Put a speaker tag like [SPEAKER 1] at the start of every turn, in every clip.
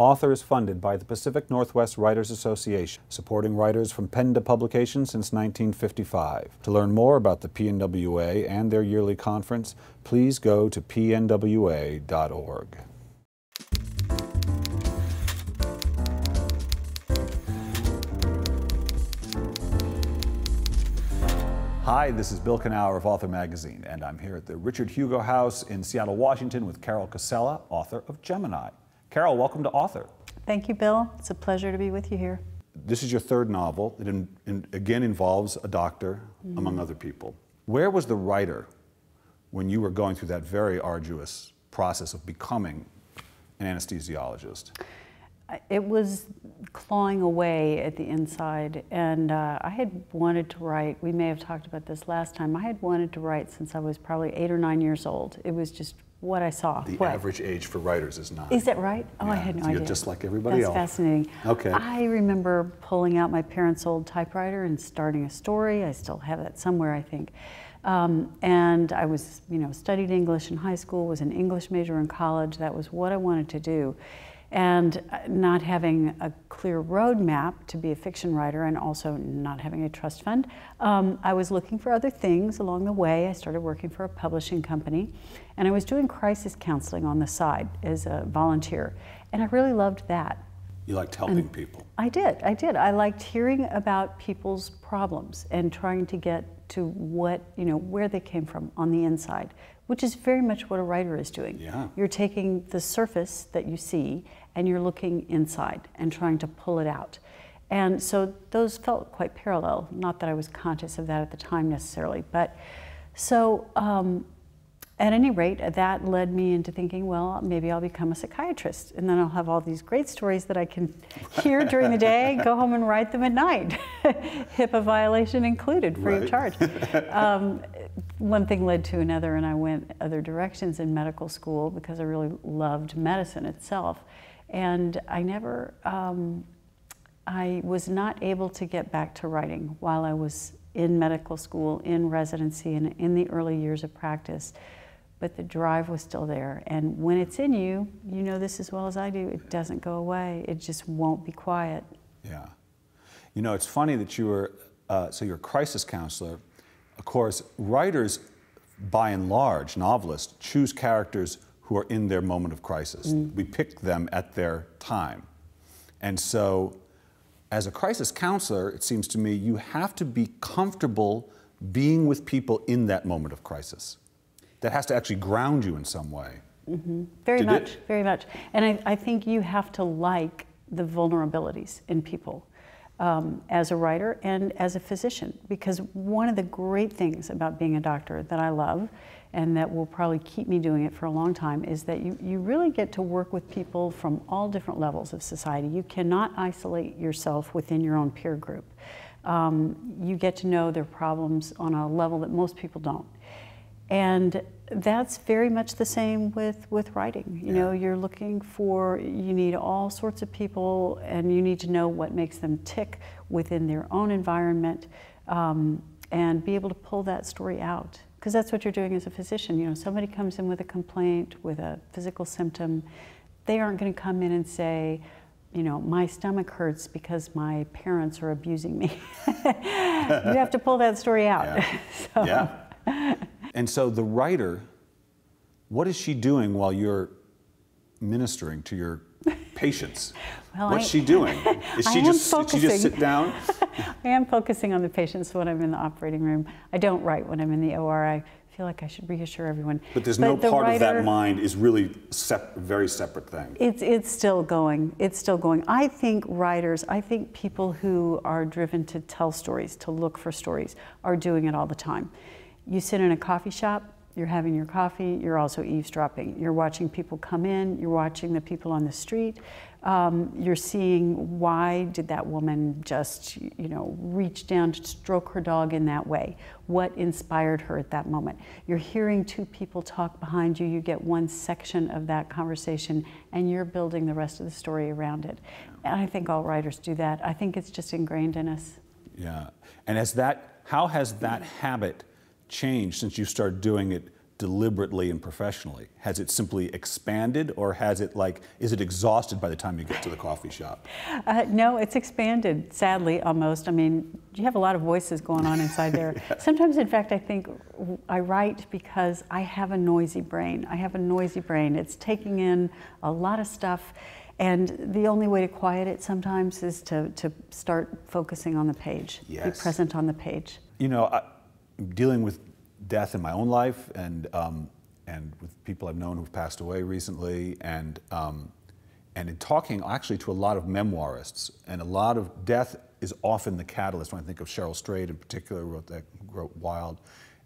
[SPEAKER 1] Author is funded by the Pacific Northwest Writers Association, supporting writers from pen to publication since 1955. To learn more about the PNWA and their yearly conference, please go to pnwa.org. Hi, this is Bill Kenower of Author Magazine, and I'm here at the Richard Hugo House in Seattle, Washington with Carol Cassella, author of Gemini. Carol, welcome to Author.
[SPEAKER 2] Thank you, Bill. It's a pleasure to be with you here.
[SPEAKER 1] This is your third novel. It again involves a doctor, among other people. Where was the writer when you were going through that very arduous process of becoming an anesthesiologist?
[SPEAKER 2] It was clawing away at the inside, and I had wanted to write. We may have talked about this last time. I had wanted to write since I was probably 8 or 9 years old. It was just what I saw.
[SPEAKER 1] The average age for writers is 9.
[SPEAKER 2] Is that right? Oh, yeah, I had no idea.
[SPEAKER 1] You're just like everybody else.
[SPEAKER 2] That's fascinating.
[SPEAKER 1] Okay.
[SPEAKER 2] I remember pulling out my parents' old typewriter and starting a story. I still have that somewhere, I think. And I was, studied English in high school, was an English major in college. That was what I wanted to do. And not having a clear roadmap to be a fiction writer, and also not having a trust fund, I was looking for other things along the way. I started working for a publishing company, and I was doing crisis counseling on the side as a volunteer, and I really loved that.
[SPEAKER 1] You liked helping people.
[SPEAKER 2] I did. I liked hearing about people's problems and trying to get to what, where they came from on the inside, which is very much what a writer is doing.
[SPEAKER 1] Yeah.
[SPEAKER 2] You're taking the surface that you see and you're looking inside and trying to pull it out. And so those felt quite parallel. Not that I was conscious of that at the time necessarily, but so at any rate, that led me into thinking, well, maybe I'll become a psychiatrist, and then I'll have all these great stories that I can hear during the day, go home and write them at night. HIPAA violation included, free of charge. One thing led to another, and I went other directions in medical school because I really loved medicine itself. And I never, I was not able to get back to writing while I was in medical school, in residency, and in the early years of practice. But the drive was still there. And when it's in you, you know this as well as I do, it doesn't go away. It just won't be quiet.
[SPEAKER 1] Yeah. It's funny that you were, so you're a crisis counselor. Of course, writers, by and large, novelists, choose characters who are in their moment of crisis. We pick them at their time. And so, as a crisis counselor, it seems to me, you have to be comfortable being with people in that moment of crisis. That has to actually ground you in some way.
[SPEAKER 2] Very much, very much. And I think you have to like the vulnerabilities in people as a writer and as a physician, because one of the great things about being a doctor that I love, and that will probably keep me doing it for a long time, is that you really get to work with people from all different levels of society. You cannot isolate yourself within your own peer group. You get to know their problems on a level that most people don't. And that's very much the same with writing. You're looking for, you need all sorts of people, and you need to know what makes them tick within their own environment, and be able to pull that story out. Because that's what you're doing as a physician. Somebody comes in with a complaint, with a physical symptom, they aren't going to come in and say, my stomach hurts because my parents are abusing me. You have to pull that story out.
[SPEAKER 1] Yeah.
[SPEAKER 2] So.
[SPEAKER 1] Yeah. And so the writer, what is she doing while you're ministering to your patients?
[SPEAKER 2] Well,
[SPEAKER 1] What's she doing? Did she just sit down?
[SPEAKER 2] I am focusing on the patients when I'm in the operating room. I don't write when I'm in the OR. I feel like I should reassure everyone.
[SPEAKER 1] But there's no part of that mind is really very separate thing.
[SPEAKER 2] It's still going. It's still going. I think writers, people who are driven to tell stories, to look for stories, are doing it all the time. You sit in a coffee shop, you're having your coffee, you're also eavesdropping. You're watching people come in, you're watching the people on the street, you're seeing why did that woman just, reach down to stroke her dog in that way? What inspired her at that moment? You're hearing two people talk behind you, you get one section of that conversation, and you're building the rest of the story around it. And I think all writers do that. I think it's just ingrained in us.
[SPEAKER 1] Yeah, and how has that habit changed since you started doing it deliberately and professionally? Has it simply expanded, or has it is it exhausted by the time you get to the coffee shop?
[SPEAKER 2] No, it's expanded, sadly, almost. I mean, you have a lot of voices going on inside there.
[SPEAKER 1] Yeah.
[SPEAKER 2] Sometimes, in fact, I think I write because I have a noisy brain. I have a noisy brain. It's taking in a lot of stuff, and the only way to quiet it sometimes is to start focusing on the page,
[SPEAKER 1] Yes.
[SPEAKER 2] be present on the page.
[SPEAKER 1] You know, dealing with death in my own life, and with people I've known who've passed away recently, and in talking actually to a lot of memoirists, and a lot of death is often the catalyst. When I think of Cheryl Strayed in particular, who wrote Wild,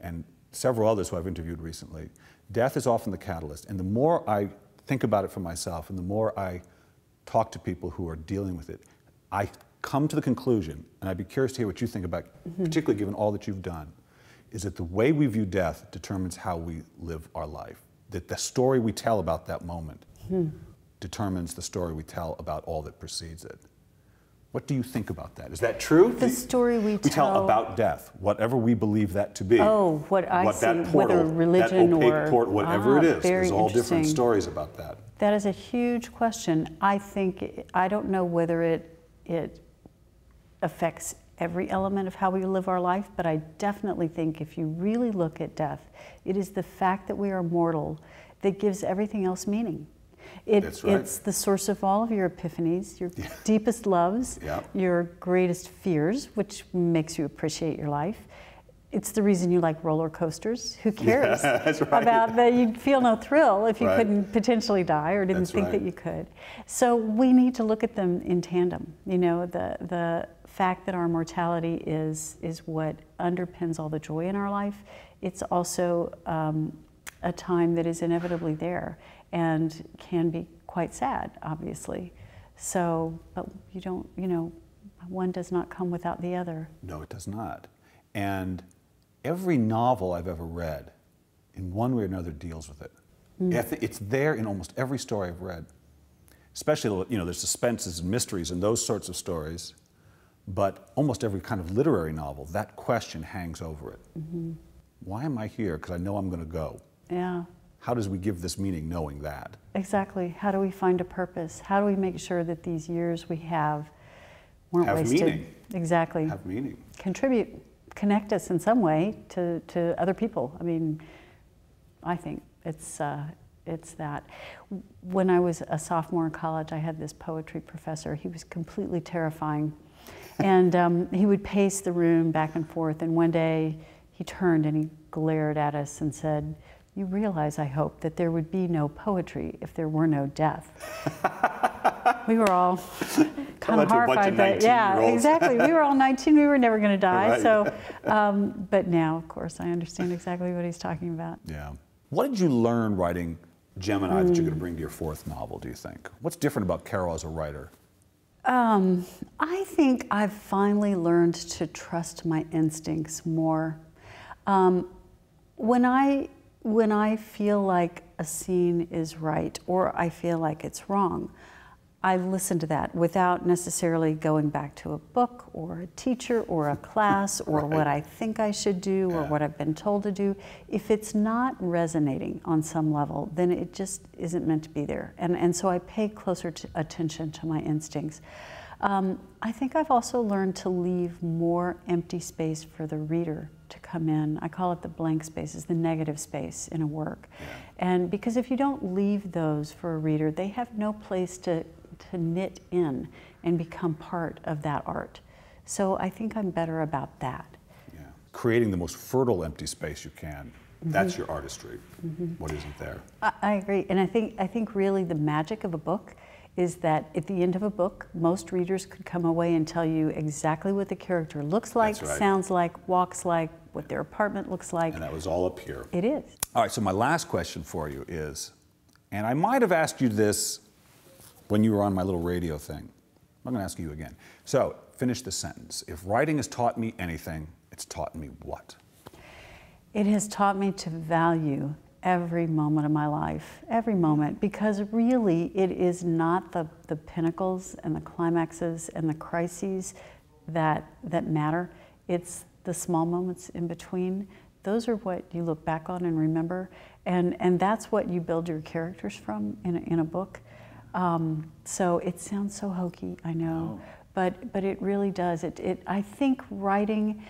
[SPEAKER 1] and several others who I've interviewed recently, death is often the catalyst. And the more I think about it for myself, and the more I talk to people who are dealing with it, I come to the conclusion, and I'd be curious to hear what you think about, particularly given all that you've done, is that the way we view death determines how we live our life. That the story we tell about that moment determines the story we tell about all that precedes it. What do you think about that? Is that true?
[SPEAKER 2] The story we
[SPEAKER 1] tell about death, whatever we believe that to be.
[SPEAKER 2] Oh, what I see,
[SPEAKER 1] that portal,
[SPEAKER 2] whether religion
[SPEAKER 1] that opaque
[SPEAKER 2] or
[SPEAKER 1] portal, whatever it is.
[SPEAKER 2] Very
[SPEAKER 1] There's all different
[SPEAKER 2] interesting.
[SPEAKER 1] stories about that.
[SPEAKER 2] That is a huge question. I don't know whether it affects every element of how we live our life, but I definitely think if you really look at death, it is the fact that we are mortal that gives everything else meaning.
[SPEAKER 1] That's right.
[SPEAKER 2] It's the source of all of your epiphanies, your deepest loves, your greatest fears, which makes you appreciate your life. It's the reason you like roller coasters. Who cares about that? You'd feel no thrill if you couldn't potentially die or didn't think that you could. So we need to look at them in tandem. You know, the fact that our mortality is what underpins all the joy in our life. It's also a time that is inevitably there and can be quite sad, obviously. So, but you don't, you know, one does not come without the other.
[SPEAKER 1] No, it does not. And every novel I've ever read, in one way or another, deals with it. It's there in almost every story I've read. Especially, you know, there's suspenses and mysteries and those sorts of stories, but almost every kind of literary novel, that question hangs over it. Why am I here? Because I know I'm going to go.
[SPEAKER 2] Yeah.
[SPEAKER 1] How does we give this meaning knowing that?
[SPEAKER 2] Exactly. How do we find a purpose? How do we make sure that these years we have weren't wasted?
[SPEAKER 1] Meaning.
[SPEAKER 2] Exactly.
[SPEAKER 1] Have meaning.
[SPEAKER 2] Contribute, connect us in some way to other people. I mean, I think it's that. When I was a sophomore in college, I had this poetry professor. He was completely terrifying. And he would pace the room back and forth. And one day he turned and he glared at us and said, "You realize, I hope, that there would be no poetry if there were no death." We were all kind of horrified, but yeah, exactly. We were all 19. We were never going to die.
[SPEAKER 1] Right.
[SPEAKER 2] So, but now, of course, I understand exactly what he's talking about.
[SPEAKER 1] Yeah. What did you learn writing Gemini that you're going to bring to your fourth novel, do you think? What's different about Carol as a writer?
[SPEAKER 2] I think I've finally learned to trust my instincts more. When I feel like a scene is right or I feel like it's wrong, I listen to that without necessarily going back to a book or a teacher or a class or what I think I should do or what I've been told to do. If it's not resonating on some level, then it just isn't meant to be there. And so I pay closer attention to my instincts. I think I've also learned to leave more empty space for the reader to come in. I call it the blank spaces, the negative space in a work. And because if you don't leave those for a reader, they have no place to knit in and become part of that art. So I think I'm better about that.
[SPEAKER 1] Yeah. Creating the most fertile empty space you can. That's your artistry. What isn't there?
[SPEAKER 2] I agree. And I think really the magic of a book is that at the end of a book, most readers could come away and tell you exactly what the character looks like, sounds like, walks like, what their apartment looks like.
[SPEAKER 1] And that was all up here.
[SPEAKER 2] It is.
[SPEAKER 1] All right, so my last question for you is, and I might have asked you this when you were on my little radio thing. I'm going to ask you again. So, finish the sentence. If writing has taught me anything, it's taught me what?
[SPEAKER 2] It has taught me to value every moment of my life, every moment, because really it is not the pinnacles and the climaxes and the crises that matter. It's the small moments in between those are what you look back on and remember, and that's what you build your characters from in a book. So it sounds so hokey, I know, but it really does. I think writing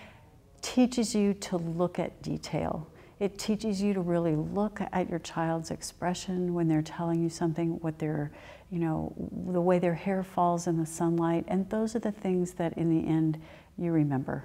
[SPEAKER 2] teaches you to look at detail. It teaches you to really look at your child's expression when they're telling you something, what they're, you know, the way their hair falls in the sunlight, and those are the things that in the end you remember.